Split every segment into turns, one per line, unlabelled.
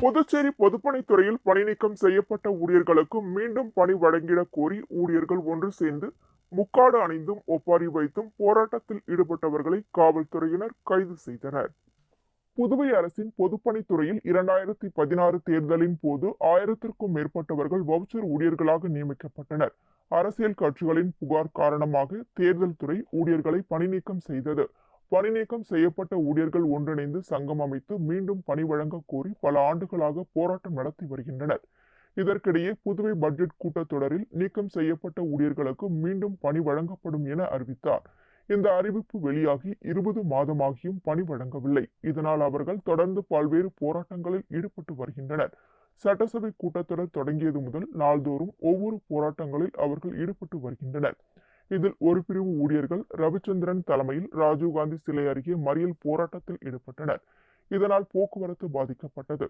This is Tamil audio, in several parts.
புதுச்சேரி பொதுப்பணித்துறையில் பணிநீக்கம் செய்யப்பட்ட ஊழியர்களுக்கு மீண்டும் பணி வழங்கிடக் கோரி ஊழியர்கள் ஒன்று சேர்ந்து முக்காடு அணிந்தும் ஒப்பாரி வைத்தும் போராட்டத்தில் ஈடுபட்டவர்களை காவல்துறையினர் கைது செய்தனர். புதுவை அரசின் பொதுப்பணித்துறையில் 2016 தேர்தலின் போது 1000க்கும் மேற்பட்டவர்கள் வவுச்சர் ஊழியர்களாக நியமிக்கப்பட்டனர். அரசியல் கட்சிகளின் புகார் காரணமாக தேர்தல் துறை ஊழியர்களை பணிநீக்கம் செய்தது. பணிநீக்கம் செய்யப்பட்ட ஊழியர்கள் ஒன்றிணைந்து சங்கம் அமைத்து மீண்டும் பணி வழங்க கோரி பல ஆண்டுகளாக போராட்டம் நடத்தி வருகின்றனர். இதற்கிடையே புதுவை பட்ஜெட் கூட்டத்தொடரில் நீக்கம் செய்யப்பட்ட ஊழியர்களுக்கு மீண்டும் பணி வழங்கப்படும் என அறிவித்தார். இந்த அறிவிப்பு வெளியாகி 20 மாதமாகியும் பணி வழங்கவில்லை. இதனால் அவர்கள் தொடர்ந்து பல்வேறு போராட்டங்களில் ஈடுபட்டு வருகின்றனர். சட்டசபை கூட்டத்தொடர் தொடங்கியது முதல் நாள்தோறும் ஒவ்வொரு போராட்டங்களில் அவர்கள் ஈடுபட்டு வருகின்றனர். இதில் ஒரு பிரிவு ஊழியர்கள் ரவிச்சந்திரன் தலைமையில் ராஜீவ்காந்தி சிலை அருகே மறியல் போராட்டத்தில் ஈடுபட்டனர். இதனால் போக்குவரத்து பாதிக்கப்பட்டது.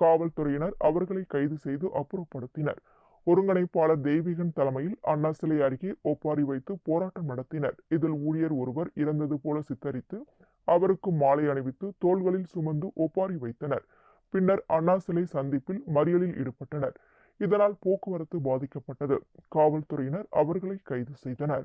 காவல்துறையினர் அவர்களை கைது செய்து அப்புறப்படுத்தினர். ஒருங்கிணைப்பாளர் தெய்வீகன் தலைமையில் அண்ணா சிலை அருகே ஒப்பாரி வைத்து போராட்டம் நடத்தினர். இதில் ஊழியர் ஒருவர் இறந்தது போல சித்தரித்து அவருக்கு மாலை அணிவித்து தோள்களில் சுமந்து ஒப்பாரி வைத்தனர். பின்னர் அண்ணா சிலை சந்திப்பில் மறியலில் ஈடுபட்டனர். இதனால் போக்குவரத்து பாதிக்கப்பட்டது. காவல்துறையினர் அவர்களை கைது செய்தனர்.